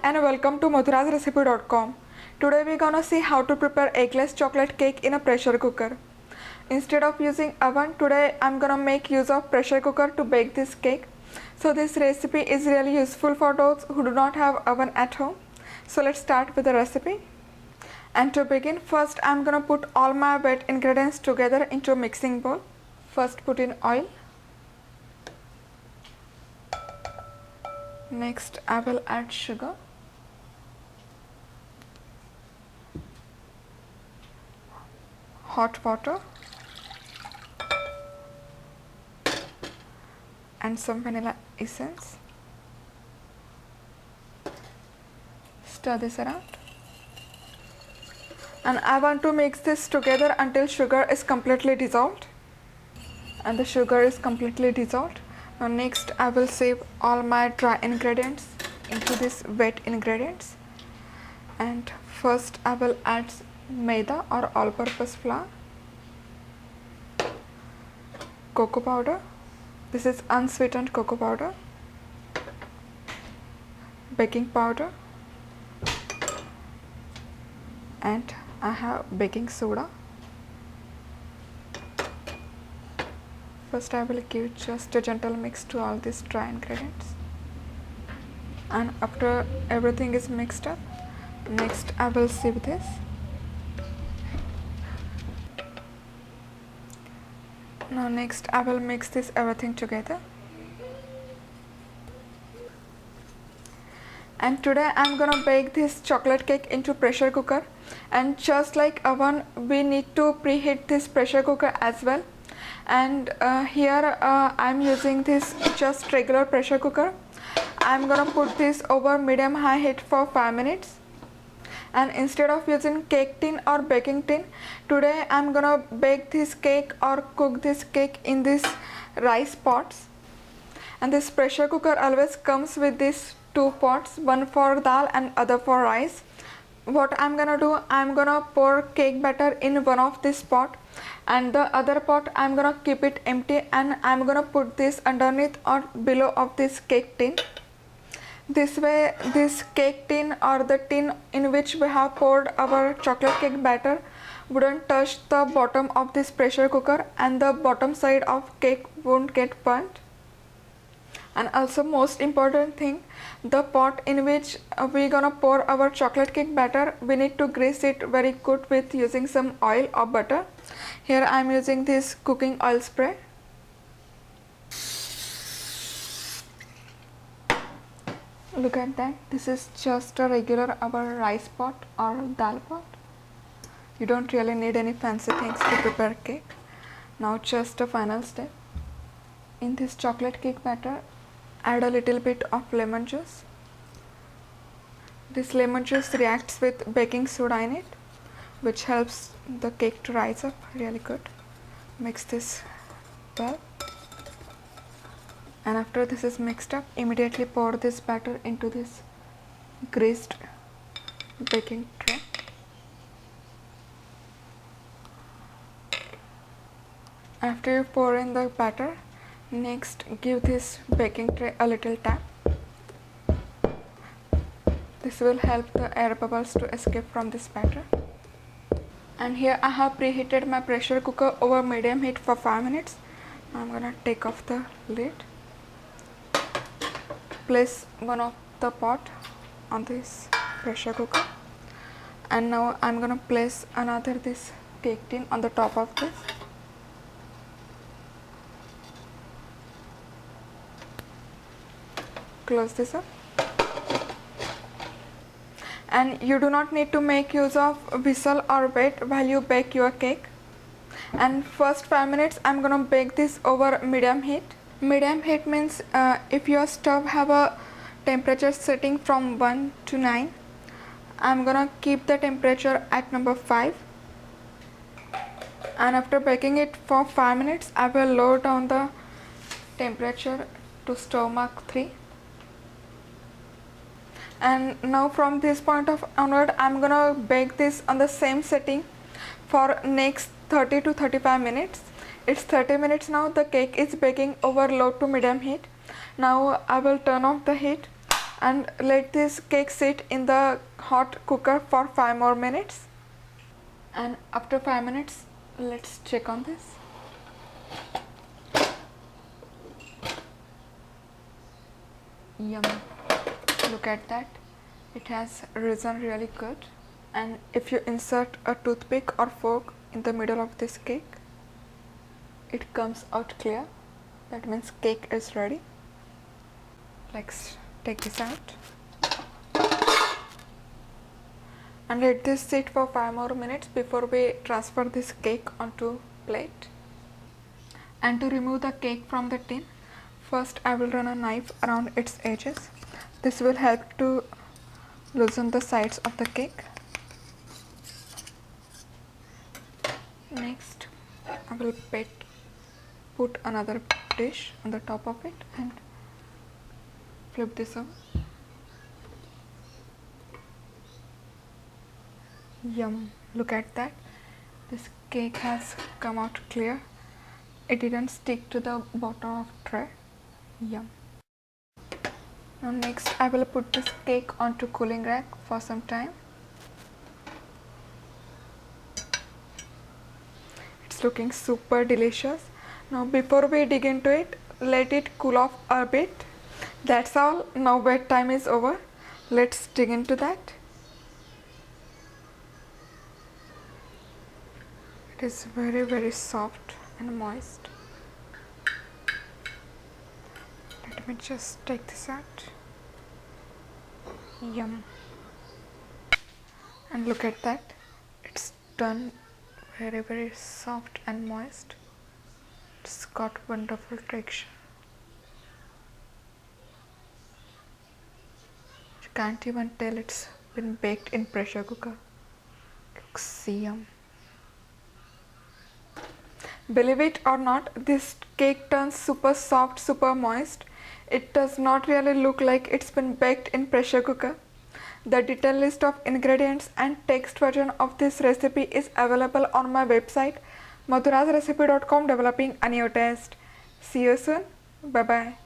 and welcome to madhurasrecipe.com. Today we're gonna see how to prepare eggless chocolate cake in a pressure cooker. Instead of using oven, today I'm gonna make use of pressure cooker to bake this cake. So this recipe is really useful for those who do not have oven at home. So let's start with the recipe. And to begin, first I'm gonna put all my wet ingredients together into a mixing bowl. First put in oil. Next I will add sugar. Hot water and some vanilla essence. Stir this around. And I want to mix this together until sugar is completely dissolved. And the sugar is completely dissolved. Now next I will sieve all my dry ingredients into this wet ingredients. And first I will add Maida or all-purpose flour, cocoa powder. This is unsweetened cocoa powder, baking powder, and I have baking soda. First I will give just a gentle mix to all these dry ingredients, and after everything is mixed up, next I will sieve this. Now next I will mix this everything together. And today I'm gonna bake this chocolate cake into pressure cooker, and just like oven we need to preheat this pressure cooker as well. And here I'm using this just regular pressure cooker. I'm gonna put this over medium high heat for 5 minutes. And instead of using cake tin or baking tin, today I'm gonna bake this cake or cook this cake in this rice pots. And this pressure cooker always comes with these two pots, one for dal and other for rice. What I'm gonna do, I'm gonna pour cake batter in one of this pot, and the other pot I'm gonna keep it empty, and I'm gonna put this underneath or below of this cake tin. This way this cake tin or the tin in which we have poured our chocolate cake batter wouldn't touch the bottom of this pressure cooker, and the bottom side of cake won't get burnt. And also most important thing, the pot in which we're gonna pour our chocolate cake batter, we need to grease it very good with using some oil or butter. Here I'm using this cooking oil spray. Look at that, this is just a regular our rice pot or dal pot. You don't really need any fancy things to prepare cake. Now just a final step. In this chocolate cake batter, add a little bit of lemon juice. This lemon juice reacts with baking soda in it, which helps the cake to rise up really good. Mix this well. And after this is mixed up, immediately pour this batter into this greased baking tray. After you pour in the batter, next give this baking tray a little tap. This will help the air bubbles to escape from this batter. And here I have preheated my pressure cooker over medium heat for 5 minutes. Now I'm gonna take off the lid. Place one of the pot on this pressure cooker, and now I'm gonna place another this cake tin on the top of this. Close this up. And you do not need to make use of whistle or wait while you bake your cake. And first 5 minutes I'm gonna bake this over medium heat. Medium heat means if your stove have a temperature setting from 1 to 9, I'm gonna keep the temperature at number 5. And after baking it for 5 minutes, I will lower down the temperature to stove mark 3. And now from this point of onward, I'm gonna bake this on the same setting for next 30 to 35 minutes. It's 30 minutes now. The cake is baking over low to medium heat. Now I will turn off the heat and let this cake sit in the hot cooker for 5 more minutes. And after 5 minutes, let's check on this. Yum, look at that, it has risen really good. And if you insert a toothpick or fork in the middle of this cake, it comes out clear. That means cake is ready. Let's take this out and let this sit for 5 more minutes before we transfer this cake onto plate. And to remove the cake from the tin, first I will run a knife around its edges. This will help to loosen the sides of the cake. Next, I will put another dish on the top of it and flip this over. Yum, look at that. This cake has come out clear. It didn't stick to the bottom of tray. Yum. Now next I will put this cake onto cooling rack for some time. It's looking super delicious. Now before we dig into it, let it cool off a bit. That's all. Now bedtime is over. Let's dig into that. It is very soft and moist. Let me just take this out. Yum. And look at that. It's done very soft and moist. It's got wonderful texture. You can't even tell it's been baked in pressure cooker. Looks yum. Believe it or not, this cake turns super soft, super moist. It does not really look like it's been baked in pressure cooker. The detailed list of ingredients and text version of this recipe is available on my website madhurasrecipe.com. Developing a new taste. See you soon. Bye bye.